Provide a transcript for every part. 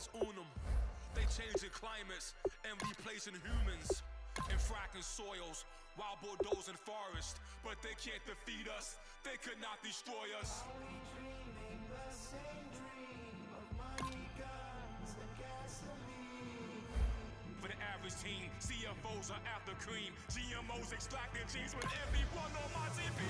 just own them. They changing climates and replacing humans and fracking soils while bulldozing forests. But they can't defeat us. They could not destroy us. Are we dreaming the same dream of money, guns, and gasoline? For the average team, CFOs are after cream. GMOs extracting genes with everyone on my TV.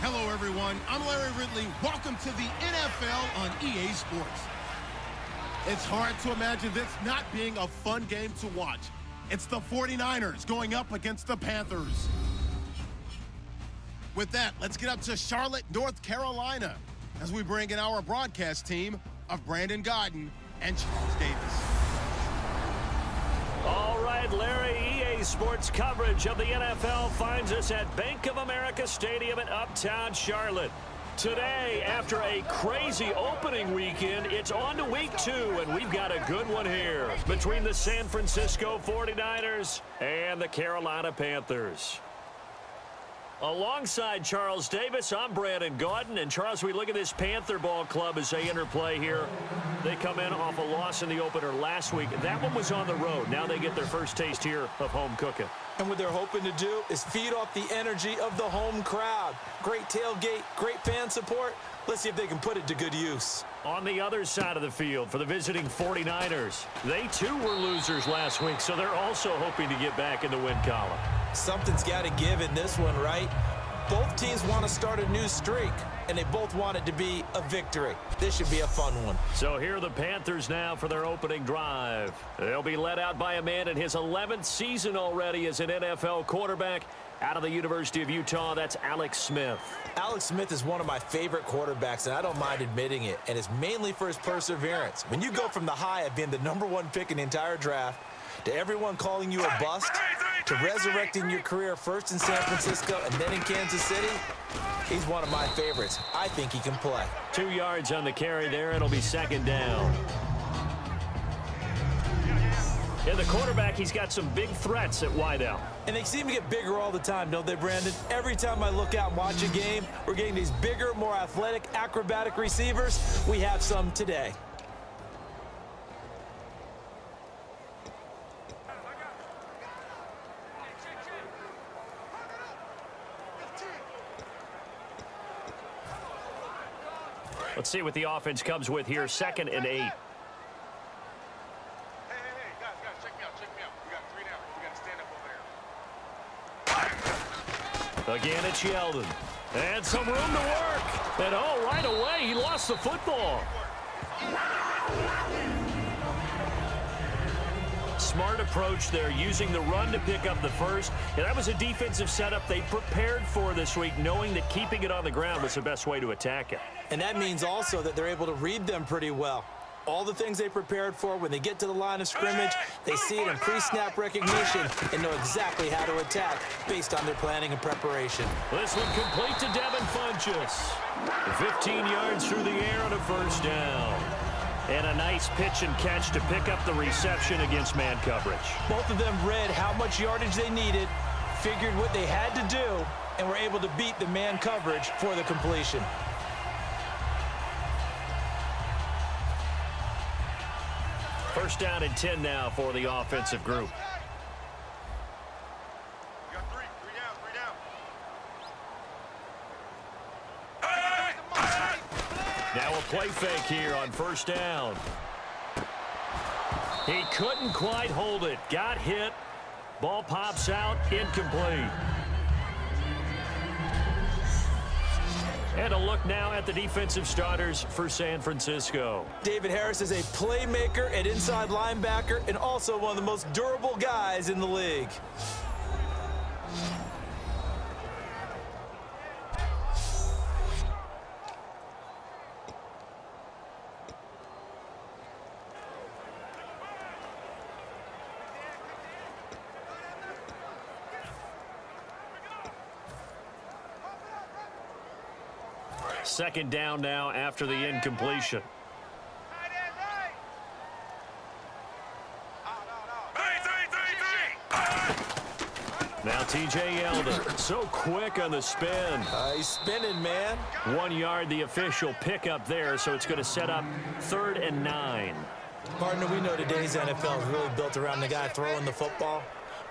Hello, everyone. I'm Larry Ridley. Welcome to the NFL on EA Sports. It's hard to imagine this not being a fun game to watch. It's the 49ers going up against the Panthers. With that, let's get up to Charlotte, North Carolina, as we bring in our broadcast team of Brandon Godden and Charles Davis. All right, Larry, EA Sports coverage of the NFL finds us at Bank of America Stadium in Uptown Charlotte. Today, after a crazy opening weekend, it's on to week 2, and we've got a good one here between the San Francisco 49ers and the Carolina Panthers. Alongside Charles Davis, I'm Brandon Godden. And Charles, we look at this Panther ball club as they interplay here. They come in off a loss in the opener last week. That one was on the road. Now they get their first taste here of home cooking. And what they're hoping to do is feed off the energy of the home crowd. Great tailgate, great fan support. Let's see if they can put it to good use. On the other side of the field for the visiting 49ers, they too were losers last week, so they're also hoping to get back in the win column. Something's got to give in this one, right? Both teams want to start a new streak, and they both want it to be a victory. This should be a fun one. So here are the Panthers now for their opening drive. They'll be led out by a man in his 11th season already as an NFL quarterback. Out of the University of Utah, that's Alex Smith. Alex Smith is one of my favorite quarterbacks, and I don't mind admitting it, and it's mainly for his perseverance. When you go from the high of being the #1 pick in the entire draft to everyone calling you a bust, to resurrecting your career first in San Francisco and then in Kansas City, he's one of my favorites. I think he can play. 2 yards on the carry there. It'll be second down. And the quarterback, he's got some big threats at wideout. And they seem to get bigger all the time, don't they, Brandon? Every time I look out and watch a game, we're getting these bigger, more athletic, acrobatic receivers. We have some today. Let's see what the offense comes with here. 2nd and 8. Again, it's Yeldon. And some room to work. And oh, right away, he lost the football. Smart approach there, using the run to pick up the first. And that was a defensive setup they prepared for this week, knowing that keeping it on the ground was the best way to attack it. And that means also that they're able to read them pretty well. All the things they prepared for, when they get to the line of scrimmage, they see it in pre-snap recognition and know exactly how to attack based on their planning and preparation. This one complete to Devin Funchess. 15 yards through the air on a first down. And a nice pitch and catch to pick up the reception against man coverage. Both of them read how much yardage they needed, figured what they had to do, and were able to beat the man coverage for the completion. First down and 10 now for the offensive group. You got three down. Now a play fake here on first down. He couldn't quite hold it. Got hit. Ball pops out. Incomplete. And a look now at the defensive starters for San Francisco. David Harris is a playmaker and inside linebacker and also one of the most durable guys in the league. Second down now after the incompletion. Now T.J. Yeldon, so quick on the spin. He's spinning, man. 1 yard, the official pickup there, so it's going to set up 3rd and 9. Partner, we know today's NFL is really built around the guy throwing the football.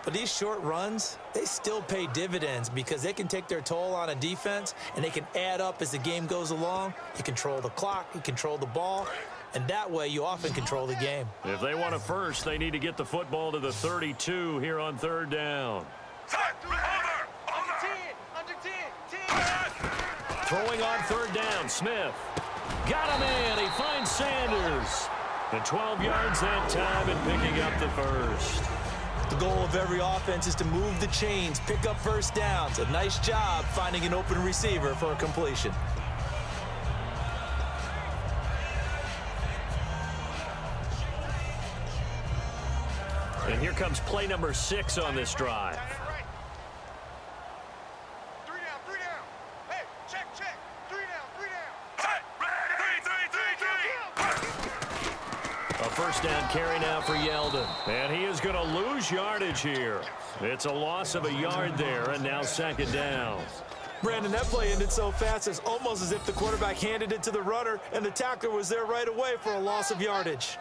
But these short runs, they still pay dividends because they can take their toll on a defense and they can add up as the game goes along. You control the clock, you control the ball, and that way you often control the game. If they want a first, they need to get the football to the 32 here on 3rd down. Throwing on 3rd down, Smith. Got a man, he finds Sanders. And 12 yards that time and picking up the first. The goal of every offense is to move the chains, pick up first downs. A nice job finding an open receiver for a completion. And here comes play number 6 on this drive. A first down carry now for Yeldon. And he is going to lose yardage here. It's a loss of a yard there, and now 2nd down. Brandon, that play ended so fast, it's almost as if the quarterback handed it to the runner, and the tackler was there right away for a loss of yardage.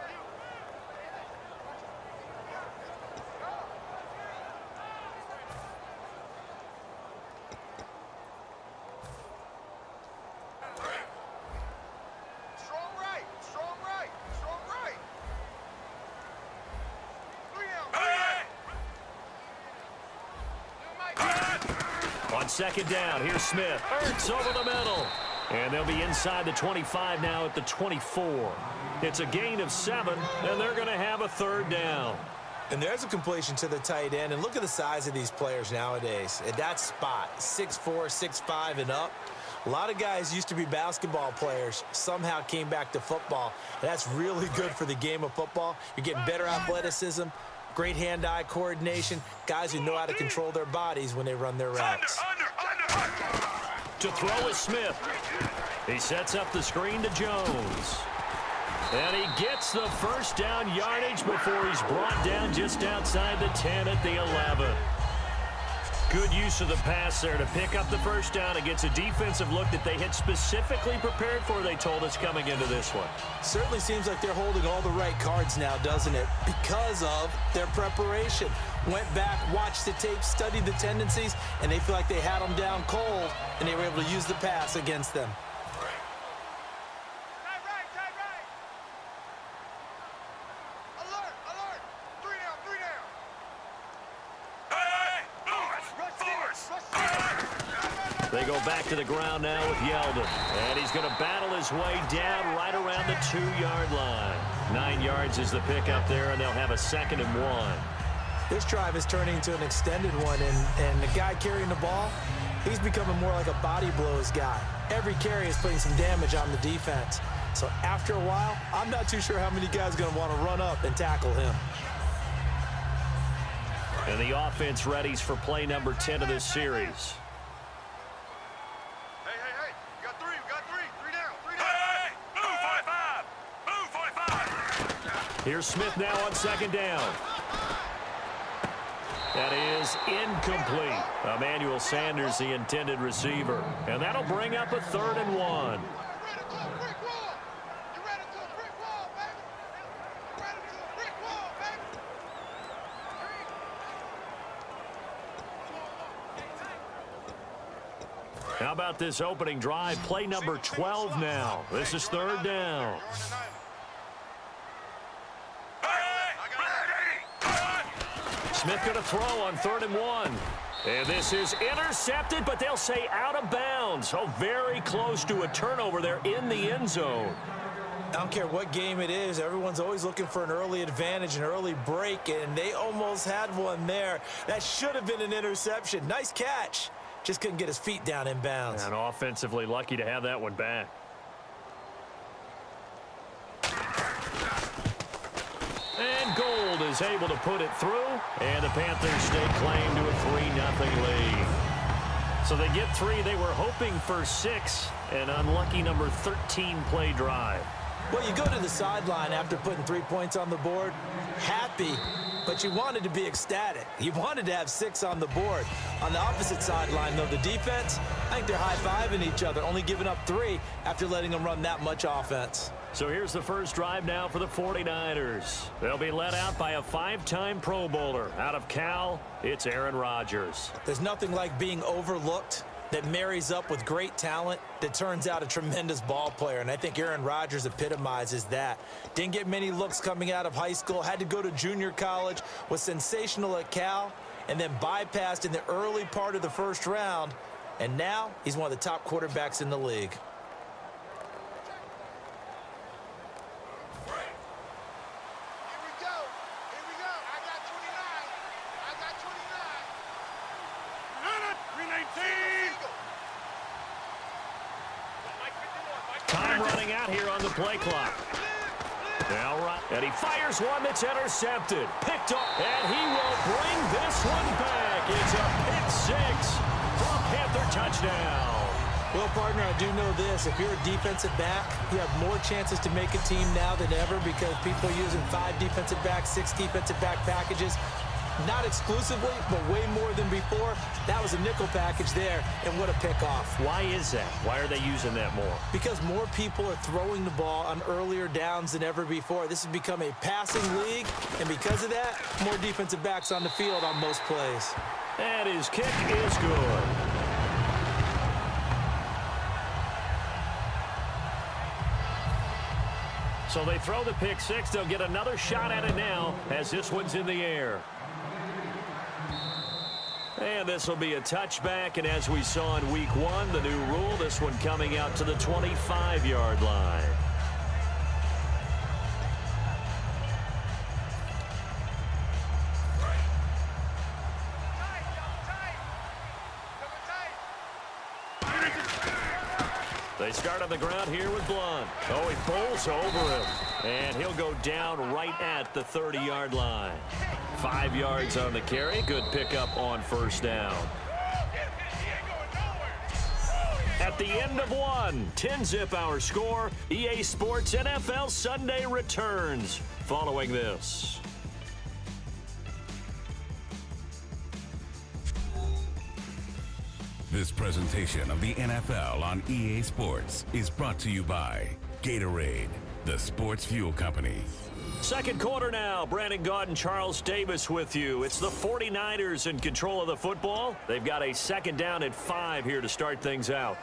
On 2nd down, here's Smith. Ertz over the middle. And they'll be inside the 25 now at the 24. It's a gain of 7, and they're going to have a 3rd down. And there's a completion to the tight end. And look at the size of these players nowadays. At that spot, 6'4", 6'5", and up. A lot of guys used to be basketball players, somehow came back to football. And that's really good for the game of football. You're getting better athleticism, great hand-eye coordination, guys who know how to control their bodies when they run their routes. To throw is Smith. He sets up the screen to Jones. And he gets the first down yardage before he's brought down just outside the 10 at the 11. Good use of the pass there to pick up the first down against a defensive look that they had specifically prepared for, they told us, coming into this one. Certainly seems like they're holding all the right cards now, doesn't it? Because of their preparation. Went back, watched the tape, studied the tendencies, and they feel like they had them down cold, and they were able to use the pass against them. They go back to the ground now with Yeldon. And he's going to battle his way down right around the 2-yard line. 9 yards is the pickup there, and they'll have a 2nd and 1. This drive is turning into an extended one, and the guy carrying the ball, he's becoming more like a body blows guy. Every carry is putting some damage on the defense. So after a while, I'm not too sure how many guys are going to want to run up and tackle him. And the offense readies for play number 10 of this series. Here's Smith now on 2nd down. That is incomplete. Emmanuel Sanders, the intended receiver. And that'll bring up a 3rd and 1. How about this opening drive? Play number 12 now. This is 3rd down. Smith going to throw on 3rd and 1. And this is intercepted, but they'll say out of bounds. Oh, very close to a turnover there in the end zone. I don't care what game it is. Everyone's always looking for an early advantage, an early break, and they almost had one there. That should have been an interception. Nice catch. Just couldn't get his feet down in bounds. And offensively lucky to have that one back. And Gold is able to put it through, and the Panthers stake claim to a 3-0 lead. So they get 3. They were hoping for 6, an unlucky number 13 play drive. Well, you go to the sideline after putting 3 points on the board, happy, but you wanted to be ecstatic. You wanted to have 6 on the board. On the opposite sideline, though, the defense, I think they're high-fiving each other, only giving up 3 after letting them run that much offense. So here's the first drive now for the 49ers. They'll be led out by a 5-time Pro Bowler. Out of Cal, it's Aaron Rodgers. There's nothing like being overlooked that marries up with great talent that turns out a tremendous ball player, and I think Aaron Rodgers epitomizes that. Didn't get many looks coming out of high school, had to go to junior college, was sensational at Cal, and then bypassed in the early part of the first round, and now he's one of the top quarterbacks in the league. Time running out here on the play clock. Now right, and he fires one that's intercepted. Picked up, and he will bring this one back. It's a pick 6 for a Panther touchdown. Well, partner, I do know this. If you're a defensive back, you have more chances to make a team now than ever because people are using 5 defensive backs, 6 defensive back packages. Not exclusively, but way more than before. That was a nickel package there, and what a pickoff. Why is that? Why are they using that more? Because more people are throwing the ball on earlier downs than ever before. This has become a passing league, and because of that, more defensive backs on the field on most plays. And his kick is good. So they throw the pick 6. They'll get another shot at it now as this one's in the air. And this will be a touchback, and as we saw in week 1, the new rule, this one coming out to the 25-yard line. They start on the ground here with Blunt. Oh, he pulls over him, and he'll go down right at the 30-yard line. 5 yards on the carry. Good pickup on first down. At the end of 1, 10-zip our score. EA Sports NFL Sunday returns following this. This presentation of the NFL on EA Sports is brought to you by Gatorade, the sports fuel company. Second quarter now. Brandon Gaudin, Charles Davis with you. It's the 49ers in control of the football. They've got a 2nd down at 5 here to start things out.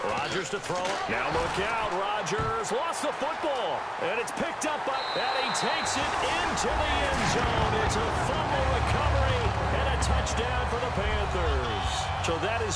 Rodgers to throw it. Now look out. Rodgers lost the football. And it's picked up, and he takes it into the end zone. It's a fumble recovery and a touchdown for the Panthers. So that is